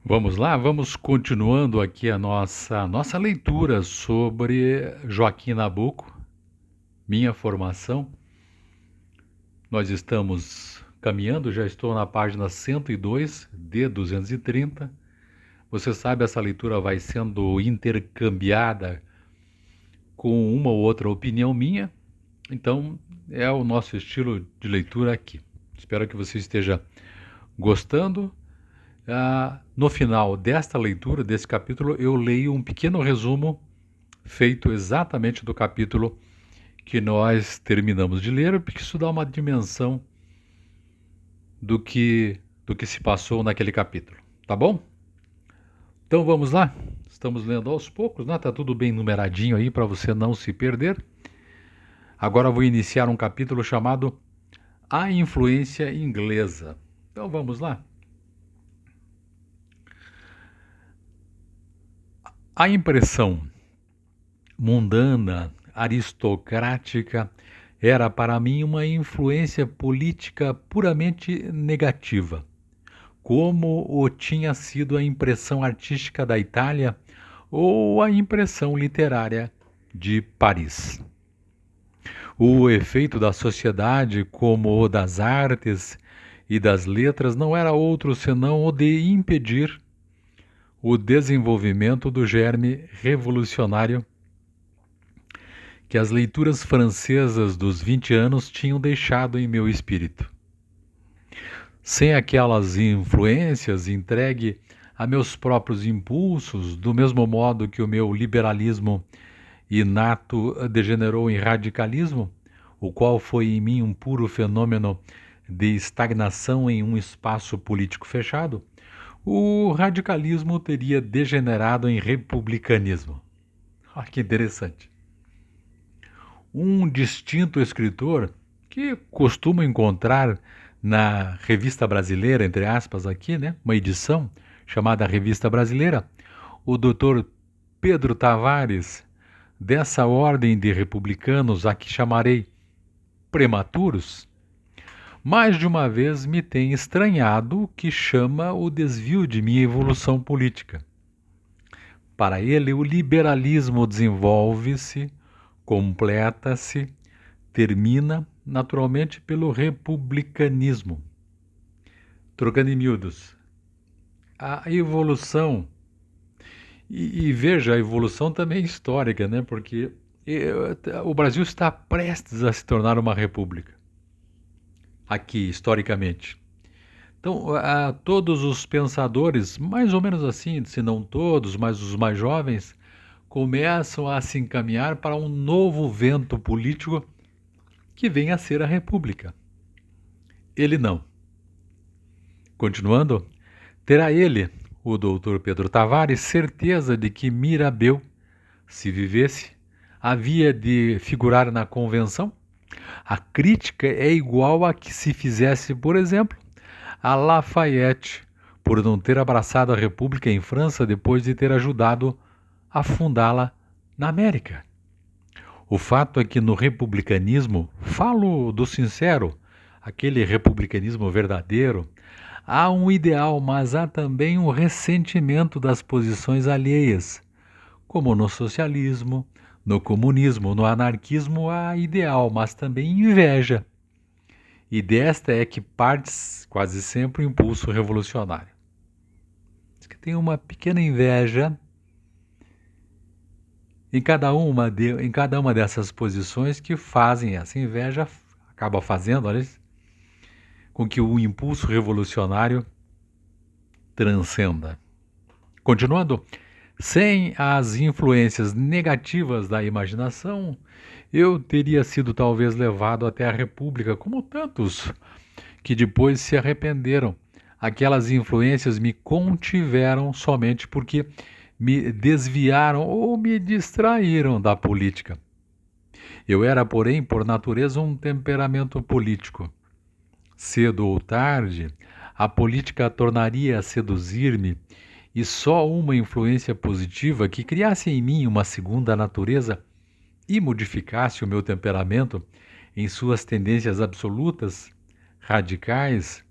Vamos lá, vamos continuando aqui a nossa leitura sobre Joaquim Nabuco, minha formação. Nós estamos caminhando, já estou na página 102 de 230. Você sabe, essa leitura vai sendo intercambiada com uma ou outra opinião minha, então é o nosso estilo de leitura aqui. Espero que você esteja gostando. No final desta leitura, desse capítulo, eu leio um pequeno resumo feito exatamente do capítulo que nós terminamos de ler, porque isso dá uma dimensão do que se passou naquele capítulo. Tá bom? Então vamos lá? Estamos lendo aos poucos, né? Tá tudo bem numeradinho aí para você não se perder. Agora eu vou iniciar um capítulo chamado A Influência Inglesa. Então vamos lá? A impressão mundana, aristocrática, era para mim uma influência política puramente negativa, como o tinha sido a impressão artística da Itália ou a impressão literária de Paris. O efeito da sociedade, como o das artes e das letras, não era outro senão o de impedir o desenvolvimento do germe revolucionário que as leituras francesas dos 20 anos tinham deixado em meu espírito. Sem aquelas influências, entregue a meus próprios impulsos, do mesmo modo que o meu liberalismo inato degenerou em radicalismo, o qual foi em mim um puro fenômeno de estagnação em um espaço político fechado, o radicalismo teria degenerado em republicanismo. Ah, que interessante. Um distinto escritor que costumo encontrar na Revista Brasileira, entre aspas aqui, né, uma edição chamada Revista Brasileira, o Dr. Pedro Tavares, dessa ordem de republicanos a que chamarei prematuros, mais de uma vez me tem estranhado o que chama o desvio de minha evolução política. Para ele, o liberalismo desenvolve-se, completa-se, termina naturalmente pelo republicanismo. Trocando em miúdos, a evolução, e veja, a evolução também é histórica, né? Porque o Brasil está prestes a se tornar uma república, aqui, historicamente. Então, todos os pensadores, mais ou menos assim, se não todos, mas os mais jovens, começam a se encaminhar para um novo vento político que vem a ser a República. Ele não. Continuando, terá ele, o doutor Pedro Tavares, certeza de que Mirabeau, se vivesse, havia de figurar na convenção? A crítica é igual a que se fizesse, por exemplo, a Lafayette, por não ter abraçado a República em França depois de ter ajudado a fundá-la na América. O fato é que no republicanismo, falo do sincero, aquele republicanismo verdadeiro, há um ideal, mas há também um ressentimento das posições alheias, como no socialismo, no comunismo, no anarquismo há ideal, mas também inveja. E desta é que parte quase sempre o impulso revolucionário. Diz que tem uma pequena inveja em cada uma dessas posições que fazem essa inveja, acaba fazendo, olha, com que o impulso revolucionário transcenda. Continuando, sem as influências negativas da imaginação, eu teria sido talvez levado até a República, como tantos que depois se arrependeram. Aquelas influências me contiveram somente porque me desviaram ou me distraíram da política. Eu era, porém, por natureza, um temperamento político. Cedo ou tarde, a política tornaria a seduzir-me e só uma influência positiva que criasse em mim uma segunda natureza e modificasse o meu temperamento em suas tendências absolutas, radicais,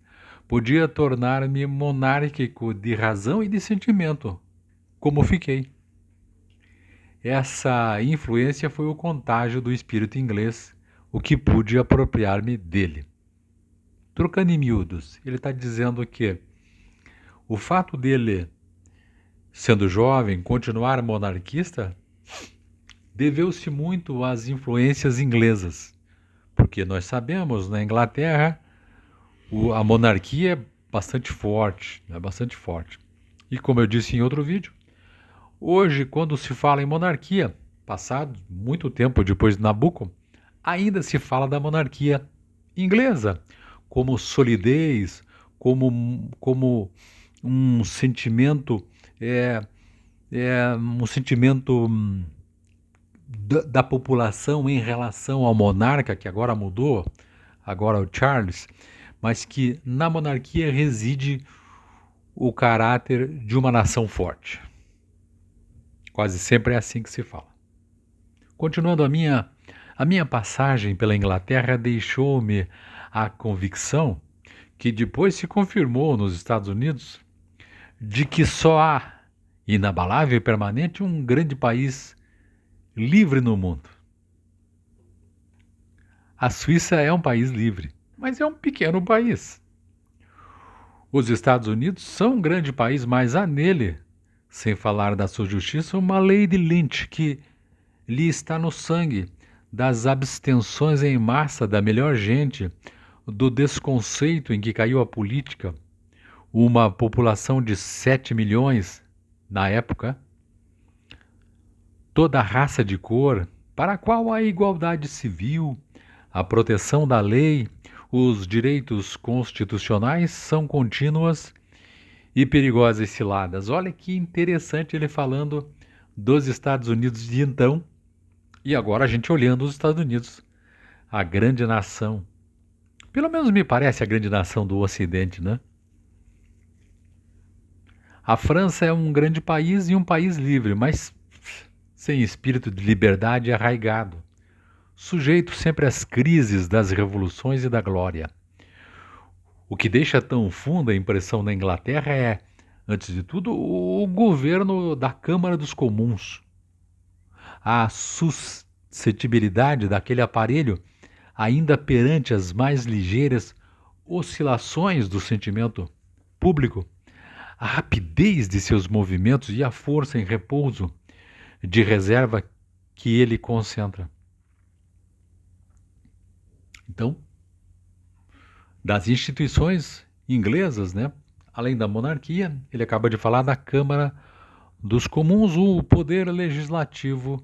podia tornar-me monárquico de razão e de sentimento, como fiquei. Essa influência foi o contágio do espírito inglês, o que pude apropriar-me dele. Trocando em miúdos, ele está dizendo que o fato dele, sendo jovem, continuar monarquista, deveu-se muito às influências inglesas, porque nós sabemos, na Inglaterra, a monarquia é bastante forte, E como eu disse em outro vídeo, hoje, quando se fala em monarquia, passado muito tempo depois de Nabucco, ainda se fala da monarquia inglesa, como solidez, como um sentimento, um sentimento da população em relação ao monarca, que agora mudou, agora é o Charles, mas que na monarquia reside o caráter de uma nação forte. Quase sempre é assim que se fala. Continuando a minha passagem pela Inglaterra deixou-me a convicção, que depois se confirmou nos Estados Unidos, de que só há, inabalável e permanente, um grande país livre no mundo. A Suíça é um país livre, mas é um pequeno país. Os Estados Unidos são um grande país, mas há nele, sem falar da sua justiça, uma lei de Lynch que lhe está no sangue, das abstenções em massa da melhor gente, do desconceito em que caiu a política, uma população de 7 milhões na época, toda raça de cor, para a qual a igualdade civil, a proteção da lei, os direitos constitucionais são contínuas e perigosas ciladas. Olha que interessante ele falando dos Estados Unidos de então, e agora a gente olhando os Estados Unidos, a grande nação. Pelo menos me parece a grande nação do Ocidente, né? A França é um grande país e um país livre, mas sem espírito de liberdade arraigado, sujeito sempre às crises das revoluções e da glória. O que deixa tão funda a impressão na Inglaterra é, antes de tudo, o governo da Câmara dos Comuns. A suscetibilidade daquele aparelho ainda perante as mais ligeiras oscilações do sentimento público, a rapidez de seus movimentos e a força em repouso de reserva que ele concentra. Então, das instituições inglesas, né, além da monarquia, ele acaba de falar da Câmara dos Comuns, o poder legislativo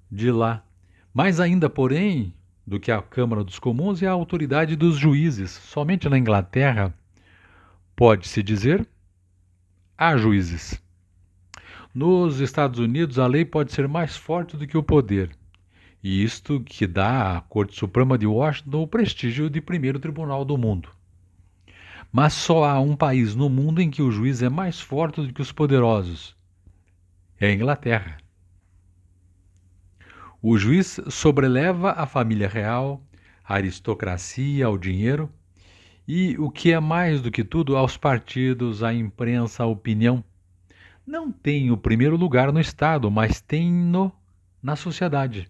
de lá. Mais ainda, porém, do que a Câmara dos Comuns é a autoridade dos juízes. Somente na Inglaterra, pode-se dizer, há juízes. Nos Estados Unidos, a lei pode ser mais forte do que o poder. E isto que dá à Corte Suprema de Washington o prestígio de primeiro tribunal do mundo. Mas só há um país no mundo em que o juiz é mais forte do que os poderosos. É a Inglaterra. O juiz sobreleva a família real, a aristocracia, ao dinheiro e, o que é mais do que tudo, aos partidos, à imprensa, à opinião. Não tem o primeiro lugar no Estado, mas tem-no na sociedade.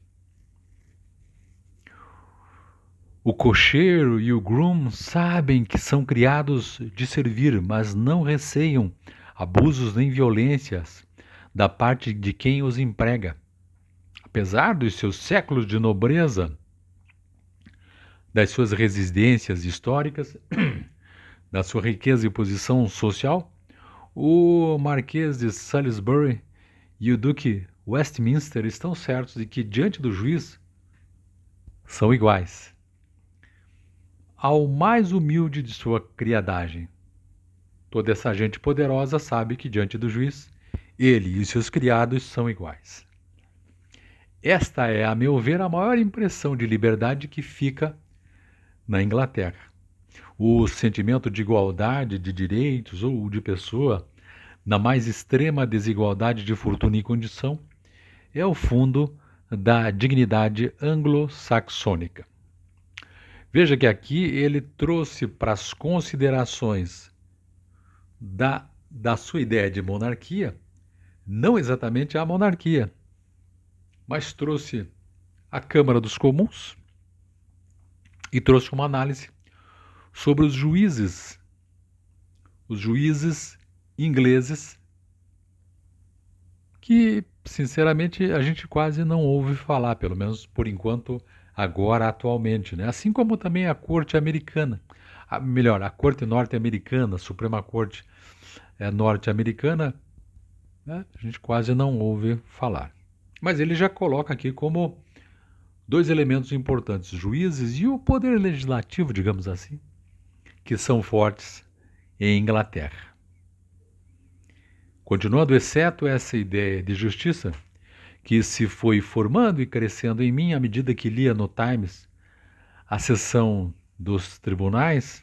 O cocheiro e o groom sabem que são criados de servir, mas não receiam abusos nem violências da parte de quem os emprega. Apesar dos seus séculos de nobreza, das suas residências históricas, da sua riqueza e posição social, o Marquês de Salisbury e o Duque Westminster estão certos de que, diante do juiz, são iguais ao mais humilde de sua criadagem. Toda essa gente poderosa sabe que, diante do juiz, ele e os seus criados são iguais. Esta é, a meu ver, a maior impressão de liberdade que fica na Inglaterra. O sentimento de igualdade de direitos ou de pessoa, na mais extrema desigualdade de fortuna e condição, é o fundo da dignidade anglo-saxônica. Veja que aqui ele trouxe para as considerações da sua ideia de monarquia, não exatamente a monarquia, mas trouxe a Câmara dos Comuns e trouxe uma análise sobre os juízes ingleses, que, sinceramente, a gente quase não ouve falar, pelo menos por enquanto, agora, atualmente, né? Assim como também a Corte americana, melhor, a Corte norte-americana, a Suprema Corte norte-americana, né? A gente quase não ouve falar. Mas ele já coloca aqui como dois elementos importantes, juízes e o poder legislativo, digamos assim, que são fortes em Inglaterra. Continuando, exceto essa ideia de justiça, que se foi formando e crescendo em mim à medida que lia no Times a seção dos tribunais,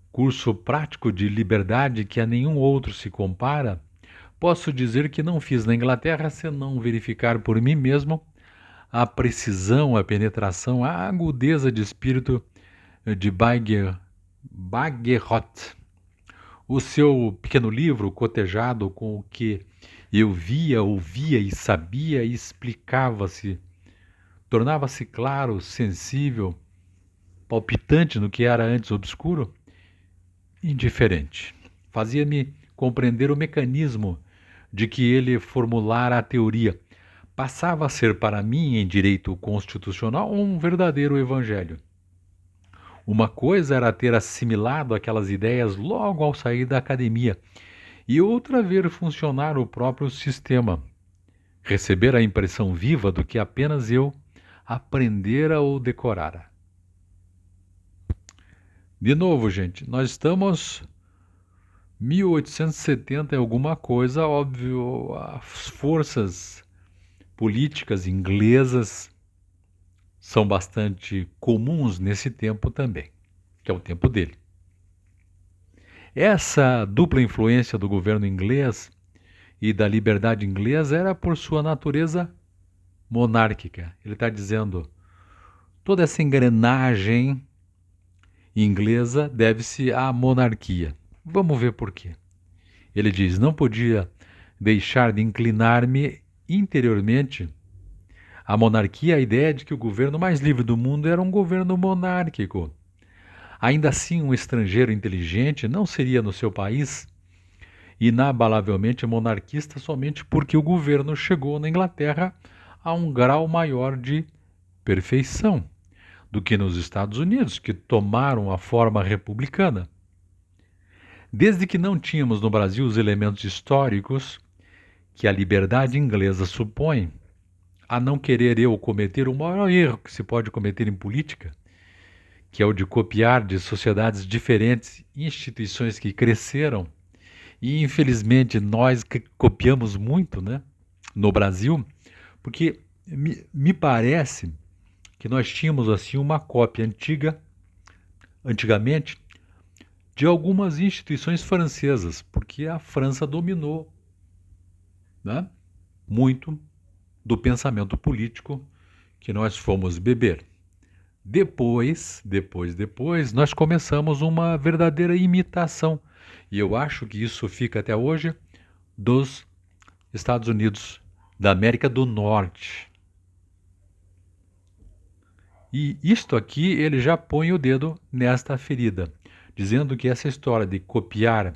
curso prático de liberdade que a nenhum outro se compara, posso dizer que não fiz na Inglaterra senão verificar por mim mesmo a precisão, a penetração, a agudeza de espírito de Bagehot. O seu pequeno livro, cotejado com o que eu via, ouvia e sabia, explicava-se, tornava-se claro, sensível, palpitante no que era antes obscuro, indiferente. Fazia-me compreender o mecanismo de que ele formulara a teoria. Passava a ser para mim, em direito constitucional, um verdadeiro evangelho. Uma coisa era ter assimilado aquelas ideias logo ao sair da academia, e outra ver funcionar o próprio sistema, receber a impressão viva do que apenas eu aprendera ou decorara. De novo, gente, nós estamos 1870 e alguma coisa, óbvio, as forças políticas inglesas são bastante comuns nesse tempo também, que é o tempo dele. Essa dupla influência do governo inglês e da liberdade inglesa era por sua natureza monárquica. Ele está dizendo, toda essa engrenagem inglesa deve-se à monarquia. Vamos ver por quê. Ele diz, não podia deixar de inclinar-me interiormente à monarquia, a ideia de que o governo mais livre do mundo era um governo monárquico. Ainda assim, um estrangeiro inteligente não seria no seu país inabalavelmente monarquista somente porque o governo chegou na Inglaterra a um grau maior de perfeição do que nos Estados Unidos, que tomaram a forma republicana. Desde que não tínhamos no Brasil os elementos históricos que a liberdade inglesa supõe, a não querer eu cometer o maior erro que se pode cometer em política, que é o de copiar de sociedades diferentes instituições que cresceram, e infelizmente nós copiamos muito, né, no Brasil, porque me parece que nós tínhamos assim uma cópia antigamente, de algumas instituições francesas, porque a França dominou, né, muito do pensamento político que nós fomos beber. Depois, nós começamos uma verdadeira imitação, e eu acho que isso fica até hoje, dos Estados Unidos, da América do Norte. E isto aqui, ele já põe o dedo nesta ferida, dizendo que essa história de copiar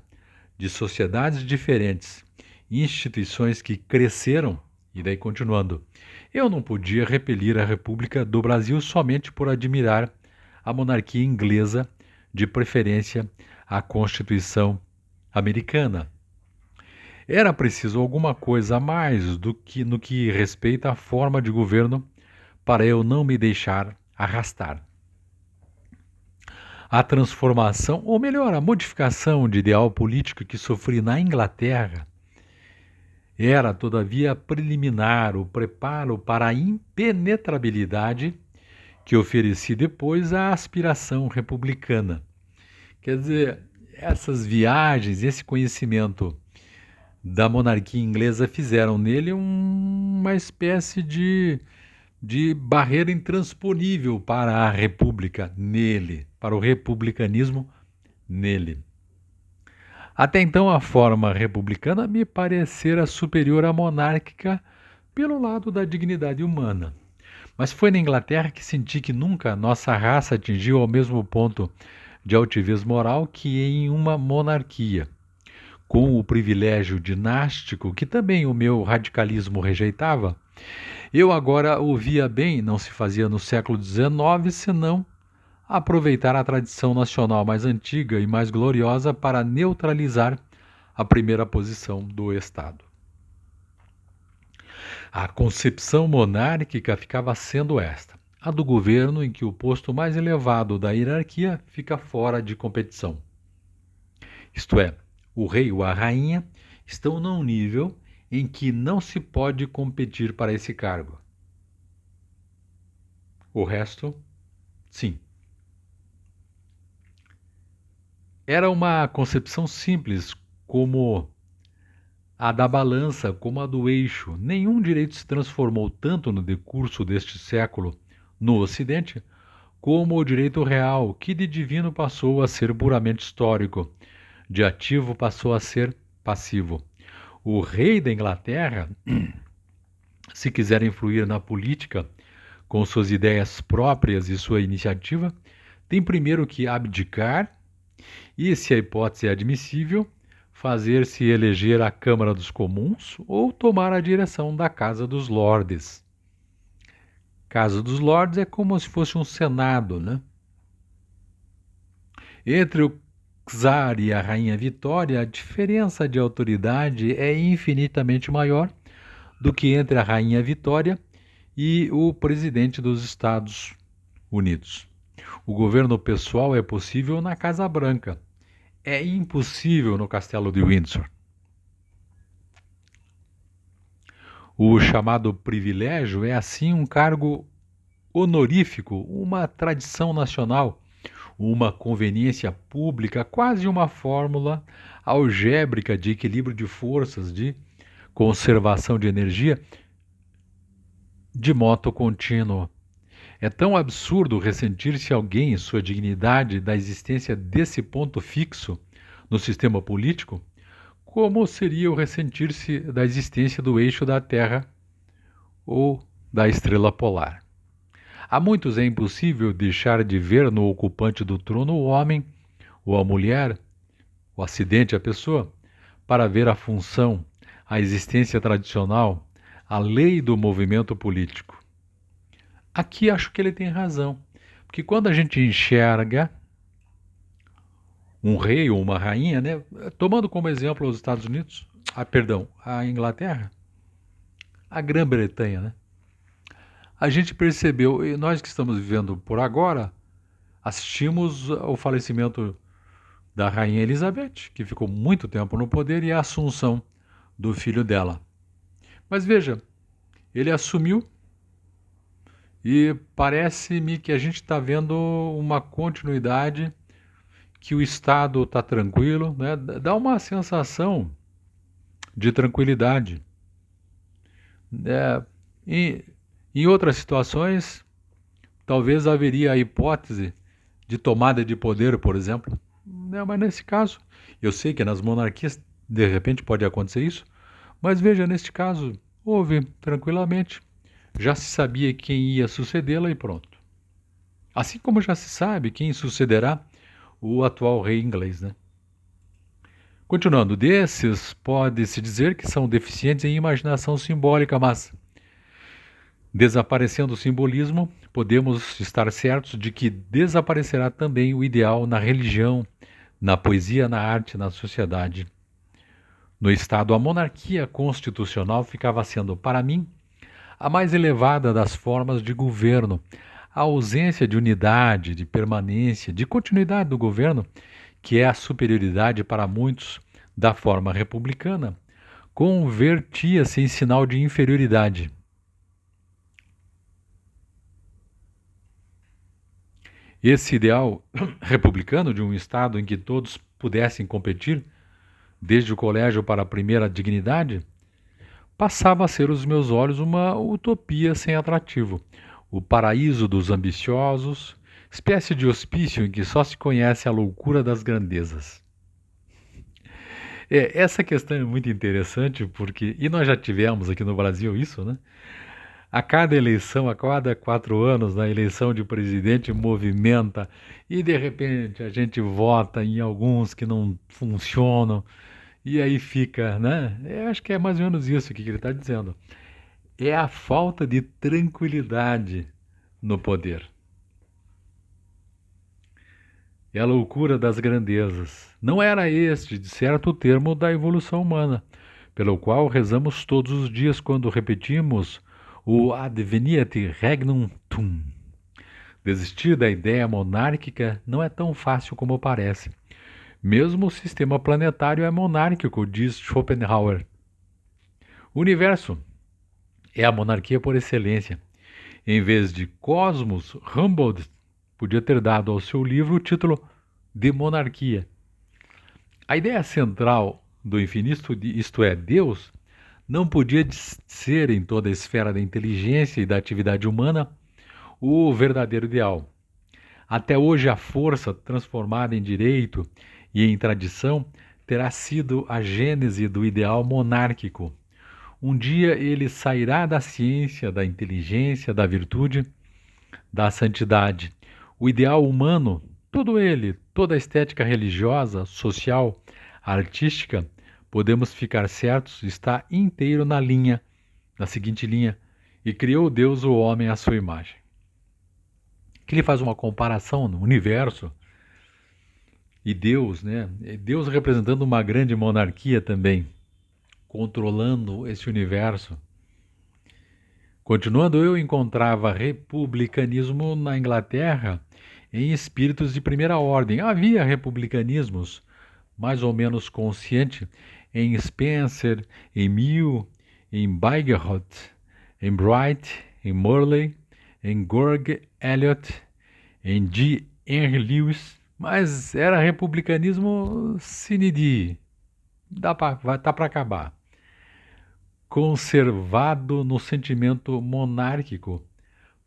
de sociedades diferentes, instituições que cresceram, e daí continuando, eu não podia repelir a República do Brasil somente por admirar a monarquia inglesa, de preferência a Constituição americana. Era preciso alguma coisa a mais do que no que respeita à forma de governo para eu não me deixar arrastar. A transformação, ou melhor, a modificação de ideal político que sofri na Inglaterra era, todavia, preliminar, o preparo para a impenetrabilidade que ofereci depois à aspiração republicana. Quer dizer, essas viagens, esse conhecimento da monarquia inglesa fizeram nele uma espécie de de barreira intransponível para a república nele, para o republicanismo nele. Até então, a forma republicana me parecera superior à monárquica pelo lado da dignidade humana. Mas foi na Inglaterra que senti que nunca nossa raça atingiu ao mesmo ponto de altivez moral que em uma monarquia, com o privilégio dinástico que também o meu radicalismo rejeitava. Eu agora o via bem, não se fazia no século XIX, senão aproveitar a tradição nacional mais antiga e mais gloriosa para neutralizar a primeira posição do Estado. A concepção monárquica ficava sendo esta: a do governo em que o posto mais elevado da hierarquia fica fora de competição. Isto é, o rei ou a rainha estão num nível em que não se pode competir para esse cargo. O resto, sim. Era uma concepção simples, como a da balança, como a do eixo. Nenhum direito se transformou tanto no decurso deste século no Ocidente como o direito real, que de divino passou a ser puramente histórico, de ativo passou a ser passivo. O rei da Inglaterra, se quiser influir na política com suas ideias próprias e sua iniciativa, tem primeiro que abdicar e, se a hipótese é admissível, fazer-se eleger à Câmara dos Comuns ou tomar a direção da Casa dos Lordes. Casa dos Lordes é como se fosse um Senado, né? Entre o czar e a rainha Vitória, a diferença de autoridade é infinitamente maior do que entre a rainha Vitória e o presidente dos Estados Unidos. O governo pessoal é possível na Casa Branca. É impossível no Castelo de Windsor. O chamado privilégio é assim um cargo honorífico, uma tradição nacional, uma conveniência pública, quase uma fórmula algébrica de equilíbrio de forças, de conservação de energia, de moto contínuo. É tão absurdo ressentir-se alguém em sua dignidade da existência desse ponto fixo no sistema político, como seria o ressentir-se da existência do eixo da Terra ou da estrela polar. A muitos é impossível deixar de ver no ocupante do trono o homem ou a mulher, o acidente, a pessoa, para ver a função, a existência tradicional, a lei do movimento político. Aqui acho que ele tem razão, porque quando a gente enxerga um rei ou uma rainha, né, tomando como exemplo os Estados Unidos, a Inglaterra, a Grã-Bretanha, né, a gente percebeu, e nós que estamos vivendo por agora, assistimos ao falecimento da rainha Elizabeth, que ficou muito tempo no poder, e a assunção do filho dela. Mas veja, ele assumiu e parece-me que a gente está vendo uma continuidade, que o Estado está tranquilo, né? Dá uma sensação de tranquilidade. Em outras situações, talvez haveria a hipótese de tomada de poder, por exemplo. Mas nesse caso, eu sei que nas monarquias de repente pode acontecer isso, mas veja, neste caso, houve tranquilamente. Já se sabia quem ia sucedê-la e pronto. Assim como já se sabe quem sucederá o atual rei inglês, né? Continuando, desses pode-se dizer que são deficientes em imaginação simbólica, mas desaparecendo o simbolismo, podemos estar certos de que desaparecerá também o ideal na religião, na poesia, na arte, na sociedade. No Estado, a monarquia constitucional ficava sendo, para mim, a mais elevada das formas de governo. A ausência de unidade, de permanência, de continuidade do governo, que é a superioridade para muitos da forma republicana, convertia-se em sinal de inferioridade. Esse ideal republicano de um Estado em que todos pudessem competir, desde o colégio para a primeira dignidade, passava a ser aos meus olhos uma utopia sem atrativo, o paraíso dos ambiciosos, espécie de hospício em que só se conhece a loucura das grandezas. Essa questão é muito interessante porque, e nós já tivemos aqui no Brasil isso, né? A cada eleição, a cada 4 anos, na eleição de presidente, movimenta e de repente a gente vota em alguns que não funcionam e aí fica, né? Eu acho que é mais ou menos isso que ele está dizendo. É a falta de tranquilidade no poder. É a loucura das grandezas. Não era este, de certo, o termo da evolução humana, pelo qual rezamos todos os dias quando repetimos o Adveniat Regnum Tuum. Desistir da ideia monárquica não é tão fácil como parece. Mesmo o sistema planetário é monárquico, diz Schopenhauer. O universo é a monarquia por excelência. Em vez de cosmos, Humboldt podia ter dado ao seu livro o título de monarquia. A ideia central do infinito, isto é, Deus, não podia ser em toda a esfera da inteligência e da atividade humana o verdadeiro ideal. Até hoje, a força transformada em direito e em tradição terá sido a gênese do ideal monárquico. Um dia ele sairá da ciência, da inteligência, da virtude, da santidade. O ideal humano, todo ele, toda a estética religiosa, social, artística, podemos ficar certos, está inteiro na seguinte linha, e criou Deus o homem à sua imagem. Que ele faz uma comparação no universo e Deus, né? Deus representando uma grande monarquia também, controlando esse universo. Continuando, eu encontrava republicanismo na Inglaterra em espíritos de primeira ordem. Havia republicanismos mais ou menos consciente em Spencer, em Mill, em Bagehot, em Bright, em Morley, em George Eliot, em G. Henry Lewis, mas era republicanismo sine die, tá para acabar. Conservado no sentimento monárquico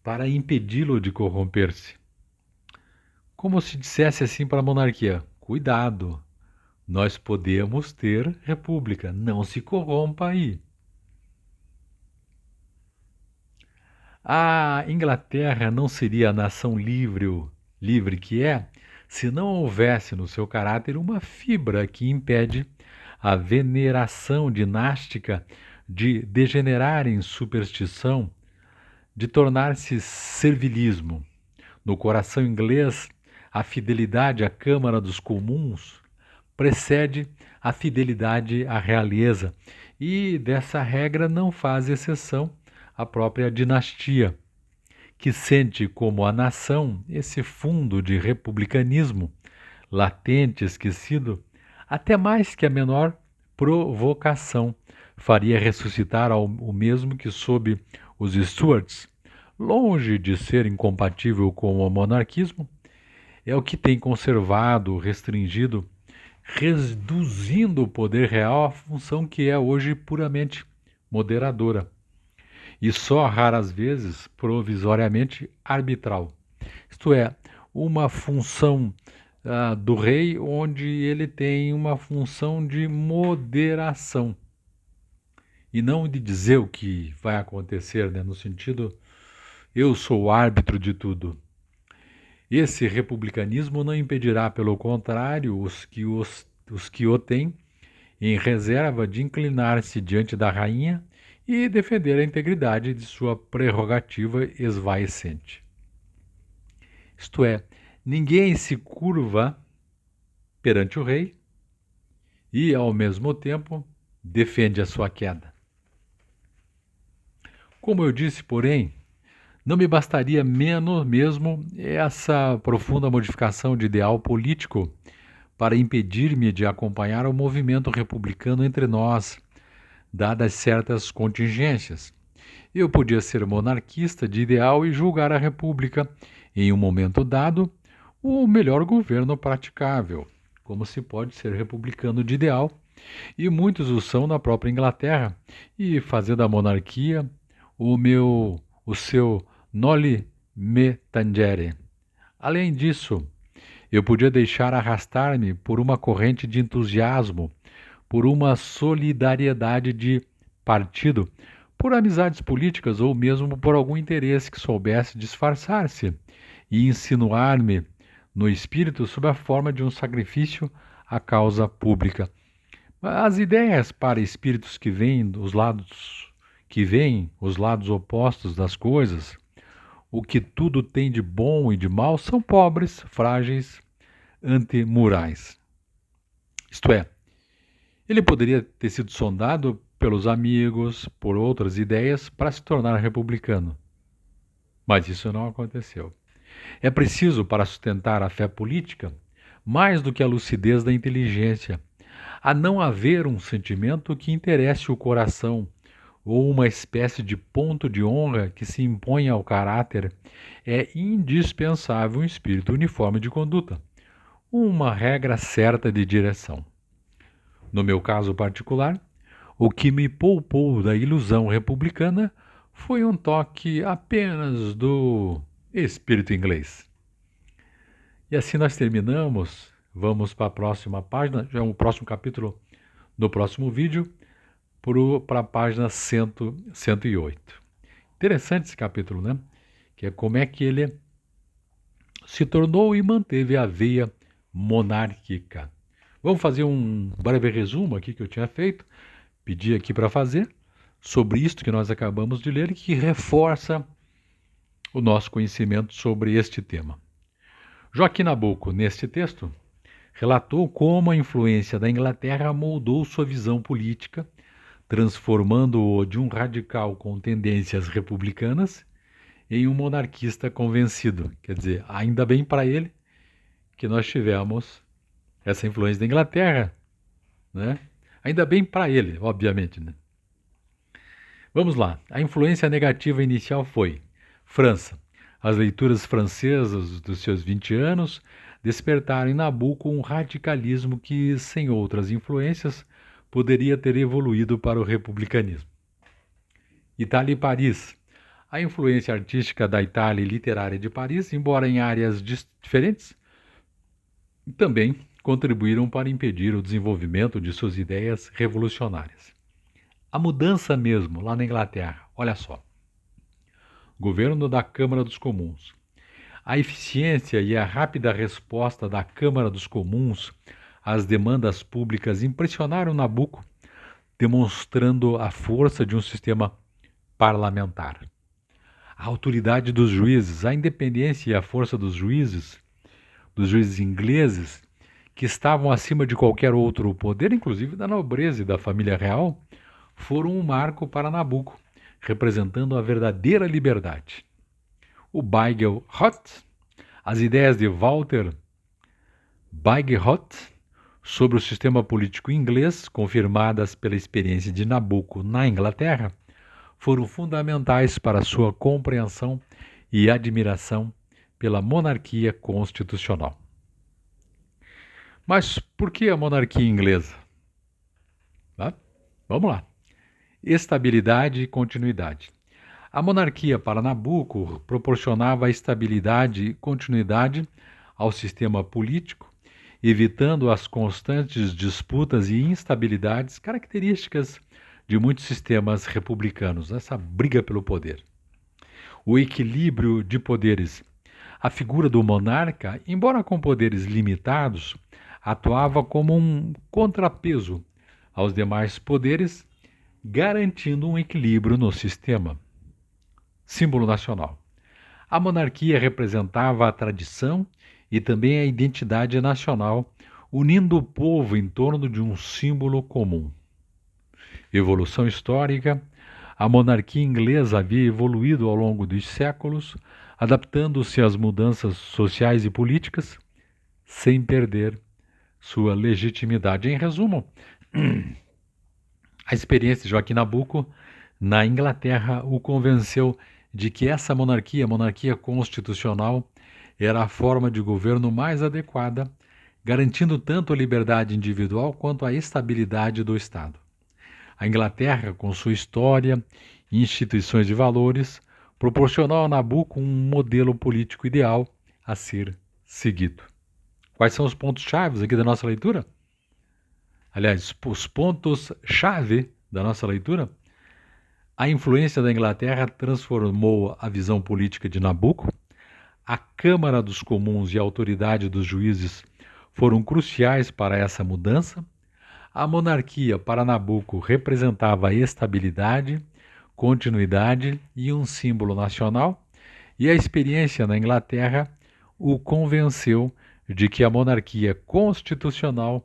para impedi-lo de corromper-se. Como se dissesse assim para a monarquia: cuidado, nós podemos ter república, não se corrompa aí. A Inglaterra não seria a nação livre que é, se não houvesse no seu caráter uma fibra que impede a veneração dinástica de degenerar em superstição, de tornar-se servilismo. No coração inglês, a fidelidade à Câmara dos Comuns precede a fidelidade à realeza, e dessa regra não faz exceção a própria dinastia, que sente como a nação esse fundo de republicanismo latente, esquecido, até mais que a menor provocação faria ressuscitar o mesmo que sob os Stuarts, longe de ser incompatível com o monarquismo, é o que tem conservado, restringido, reduzindo o poder real à função que é hoje puramente moderadora e só raras vezes provisoriamente arbitral. Isto é, uma função do rei onde ele tem uma função de moderação e não de dizer o que vai acontecer, né, no sentido eu sou o árbitro de tudo. Esse republicanismo não impedirá, pelo contrário, os que o têm em reserva de inclinar-se diante da rainha e defender a integridade de sua prerrogativa esvaecente. Isto é, ninguém se curva perante o rei e, ao mesmo tempo, defende a sua queda. Como eu disse, porém, não me bastaria mesmo essa profunda modificação de ideal político para impedir-me de acompanhar o movimento republicano entre nós, dadas certas contingências. Eu podia ser monarquista de ideal e julgar a república, em um momento dado, o melhor governo praticável. Como se pode ser republicano de ideal e muitos o são na própria Inglaterra, e fazer da monarquia o seu noli me tangere. Além disso, eu podia deixar arrastar-me por uma corrente de entusiasmo, por uma solidariedade de partido, por amizades políticas ou mesmo por algum interesse que soubesse disfarçar-se e insinuar-me no espírito sob a forma de um sacrifício à causa pública. As ideias para espíritos que veem os lados opostos das coisas, o que tudo tem de bom e de mal, são pobres, frágeis, antemurais. Isto é, ele poderia ter sido sondado pelos amigos, por outras ideias, para se tornar republicano. Mas isso não aconteceu. É preciso, para sustentar a fé política, mais do que a lucidez da inteligência, a não haver um sentimento que interesse o coração, ou uma espécie de ponto de honra que se impõe ao caráter. É indispensável um espírito uniforme de conduta, uma regra certa de direção. No meu caso particular, o que me poupou da ilusão republicana foi um toque apenas do espírito inglês. E assim nós terminamos. Vamos para a próxima página, já é o próximo capítulo no próximo vídeo, para a página 108. Interessante esse capítulo, né? Que é como é que ele se tornou e manteve a veia monárquica. Vamos fazer um breve resumo aqui que eu tinha feito, pedi aqui para fazer, sobre isto que nós acabamos de ler e que reforça o nosso conhecimento sobre este tema. Joaquim Nabuco, neste texto, relatou como a influência da Inglaterra moldou sua visão política, transformando-o de um radical com tendências republicanas em um monarquista convencido. Quer dizer, ainda bem para ele que nós tivemos essa influência da Inglaterra, né? Ainda bem para ele, obviamente, né? Vamos lá. A influência negativa inicial foi França. As leituras francesas dos seus 20 anos despertaram em Nabuco um radicalismo que, sem outras influências, poderia ter evoluído para o republicanismo. Itália e Paris. A influência artística da Itália e literária de Paris, embora em áreas diferentes, também contribuíram para impedir o desenvolvimento de suas ideias revolucionárias. A mudança mesmo lá na Inglaterra, olha só. Governo da Câmara dos Comuns. A eficiência e a rápida resposta da Câmara dos Comuns às demandas públicas impressionaram Nabuco, demonstrando a força de um sistema parlamentar. A autoridade dos juízes, a independência e a força dos juízes ingleses, que estavam acima de qualquer outro poder, inclusive da nobreza e da família real, foram um marco para Nabuco, representando a verdadeira liberdade. O Bagehot, as ideias de Walter Bagehot sobre o sistema político inglês, confirmadas pela experiência de Nabuco na Inglaterra, foram fundamentais para sua compreensão e admiração pela monarquia constitucional. Mas por que a monarquia inglesa? Tá? Vamos lá. Estabilidade e continuidade. A monarquia para Nabuco proporcionava estabilidade e continuidade ao sistema político, evitando as constantes disputas e instabilidades características de muitos sistemas republicanos, essa briga pelo poder. O equilíbrio de poderes. A figura do monarca, embora com poderes limitados, atuava como um contrapeso aos demais poderes, garantindo um equilíbrio no sistema. Símbolo nacional. A monarquia representava a tradição e também a identidade nacional, unindo o povo em torno de um símbolo comum. Evolução histórica. A monarquia inglesa havia evoluído ao longo dos séculos, adaptando-se às mudanças sociais e políticas, sem perder sua legitimidade. Em resumo, a experiência de Joaquim Nabuco na Inglaterra o convenceu de que essa monarquia, a monarquia constitucional, era a forma de governo mais adequada, garantindo tanto a liberdade individual quanto a estabilidade do Estado. A Inglaterra, com sua história e instituições de valores, proporcionou a Nabucco um modelo político ideal a ser seguido. Quais são os pontos-chave aqui da nossa leitura? Aliás, os pontos-chave da nossa leitura? A influência da Inglaterra transformou a visão política de Nabucco. A Câmara dos Comuns e a autoridade dos juízes foram cruciais para essa mudança. A monarquia para Nabucco representava estabilidade, continuidade e um símbolo nacional, e a experiência na Inglaterra o convenceu de que a monarquia constitucional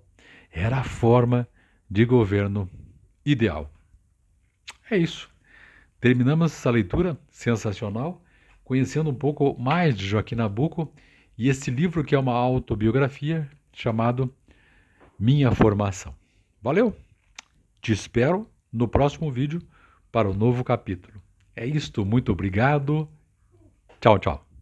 era a forma de governo ideal. É isso. Terminamos essa leitura sensacional, conhecendo um pouco mais de Joaquim Nabuco e esse livro que é uma autobiografia chamado Minha Formação. Valeu! Te espero no próximo vídeo para o novo capítulo. É isto, muito obrigado. Tchau, tchau.